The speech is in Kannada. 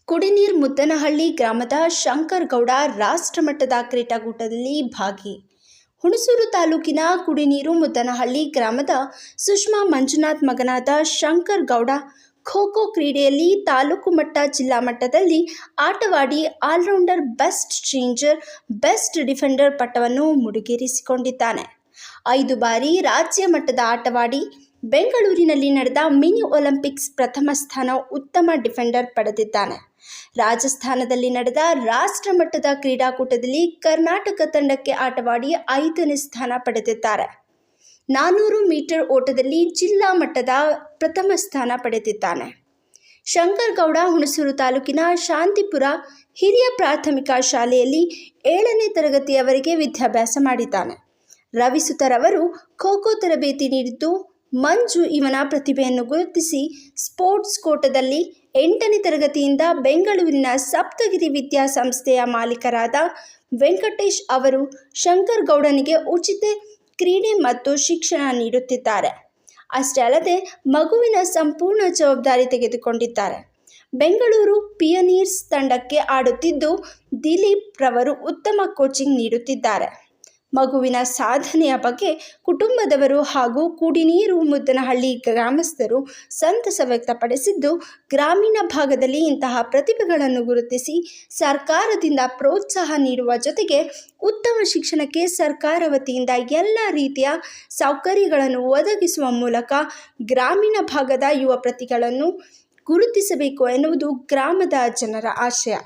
ಕುಡಿನೀರ್ ಮುದ್ದನಹಳ್ಳಿ ಗ್ರಾಮದ ಶಂಕರ್ ಗೌಡ ರಾಷ್ಟ್ರಮಟ್ಟದ ಕ್ರೀಡಾಕೂಟದಲ್ಲಿ ಭಾಗಿ. ಹುಣಸೂರು ತಾಲೂಕಿನ ಕುಡಿನೀರು ಮುದ್ದನಹಳ್ಳಿ ಗ್ರಾಮದ ಸುಷ್ಮಾ ಮಂಜುನಾಥ್ ಮಗನಾದ ಶಂಕರ್ ಗೌಡ ಖೋ-ಖೋ ಕ್ರೀಡೆಯಲ್ಲಿ ತಾಲೂಕು ಮಟ್ಟ, ಜಿಲ್ಲಾ ಮಟ್ಟದಲ್ಲಿ ಆಟವಾಡಿ all-rounder, best changer, best defender ಪಟ್ಟವನ್ನು ಮುಡಿಗೇರಿಸಿಕೊಂಡಿದ್ದಾನೆ. 5 ಬಾರಿ ರಾಜ್ಯ ಮಟ್ಟದ ಆಟವಾಡಿ ಬೆಂಗಳೂರಿನಲ್ಲಿ ನಡೆದ ಮಿನಿ ಒಲಿಂಪಿಕ್ಸ್ ಪ್ರಥಮ ಸ್ಥಾನ, ಉತ್ತಮ ಡಿಫೆಂಡರ್ ಪಡೆದಿದ್ದಾನೆ. ರಾಜಸ್ಥಾನದಲ್ಲಿ ನಡೆದ ರಾಷ್ಟ್ರ ಮಟ್ಟದ ಕ್ರೀಡಾಕೂಟದಲ್ಲಿ ಕರ್ನಾಟಕ ತಂಡಕ್ಕೆ ಆಟವಾಡಿ 5ನೇ ಸ್ಥಾನ ಪಡೆದಿದ್ದಾರೆ. 400 ಮೀಟರ್ ಓಟದಲ್ಲಿ ಜಿಲ್ಲಾ ಮಟ್ಟದ ಪ್ರಥಮ ಸ್ಥಾನ ಪಡೆದಿದ್ದಾನೆ. ಶಂಕರ್ ಗೌಡ ಹುಣಸೂರು ತಾಲೂಕಿನ ಶಾಂತಿಪುರ ಹಿರಿಯ ಪ್ರಾಥಮಿಕ ಶಾಲೆಯಲ್ಲಿ 7ನೇ ತರಗತಿಯವರೆಗೆ ವಿದ್ಯಾಭ್ಯಾಸ ಮಾಡಿದ್ದಾನೆ. ರವಿಸುತರವರು ಖೋ-ಖೋ ತರಬೇತಿ ನೀಡಿದ್ದು, ಮಂಜು ಇವನ ಪ್ರತಿಭೆಯನ್ನು ಗುರುತಿಸಿ ಸ್ಪೋರ್ಟ್ಸ್ ಕೋಟಾದಲ್ಲಿ 8ನೇ ತರಗತಿಯಿಂದ ಬೆಂಗಳೂರಿನ ಸಪ್ತಗಿರಿ ವಿದ್ಯಾಸಂಸ್ಥೆಯ ಮಾಲೀಕರಾದ ವೆಂಕಟೇಶ್ ಅವರು ಶಂಕರ್ ಗೌಡನಿಗೆ ಉಚಿತ ಕ್ರೀಡೆ ಮತ್ತು ಶಿಕ್ಷಣ ನೀಡುತ್ತಿದ್ದಾರೆ. ಅಷ್ಟೇ ಅಲ್ಲದೆ ಮಗುವಿನ ಸಂಪೂರ್ಣ ಜವಾಬ್ದಾರಿ ತೆಗೆದುಕೊಂಡಿದ್ದಾರೆ. ಬೆಂಗಳೂರು ಪಿಯನೀರ್ಸ್ ತಂಡಕ್ಕೆ ಆಡುತ್ತಿದ್ದು, ದಿಲೀಪ್ ರವರು ಉತ್ತಮ ಕೋಚಿಂಗ್ ನೀಡುತ್ತಿದ್ದಾರೆ. ಮಗುವಿನ ಸಾಧನೆಯ ಬಗ್ಗೆ ಕುಟುಂಬದವರು ಹಾಗೂ ಕುಡಿನೀರು ಮುದ್ದನಹಳ್ಳಿ ಗ್ರಾಮಸ್ಥರು ಸಂತಸ ವ್ಯಕ್ತಪಡಿಸಿದ್ದು, ಗ್ರಾಮೀಣ ಭಾಗದಲ್ಲಿ ಇಂತಹ ಪ್ರತಿಭೆಗಳನ್ನು ಗುರುತಿಸಿ ಸರ್ಕಾರದಿಂದ ಪ್ರೋತ್ಸಾಹ ನೀಡುವ ಜೊತೆಗೆ ಉತ್ತಮ ಶಿಕ್ಷಣಕ್ಕೆ ಸರ್ಕಾರ ವತಿಯಿಂದ ಎಲ್ಲ ರೀತಿಯ ಸೌಕರ್ಯಗಳನ್ನು ಒದಗಿಸುವ ಮೂಲಕ ಗ್ರಾಮೀಣ ಭಾಗದ ಯುವ ಪ್ರತಿಭೆಗಳನ್ನು ಗುರುತಿಸಬೇಕು ಎನ್ನುವುದು ಗ್ರಾಮದ ಜನರ ಆಶಯ.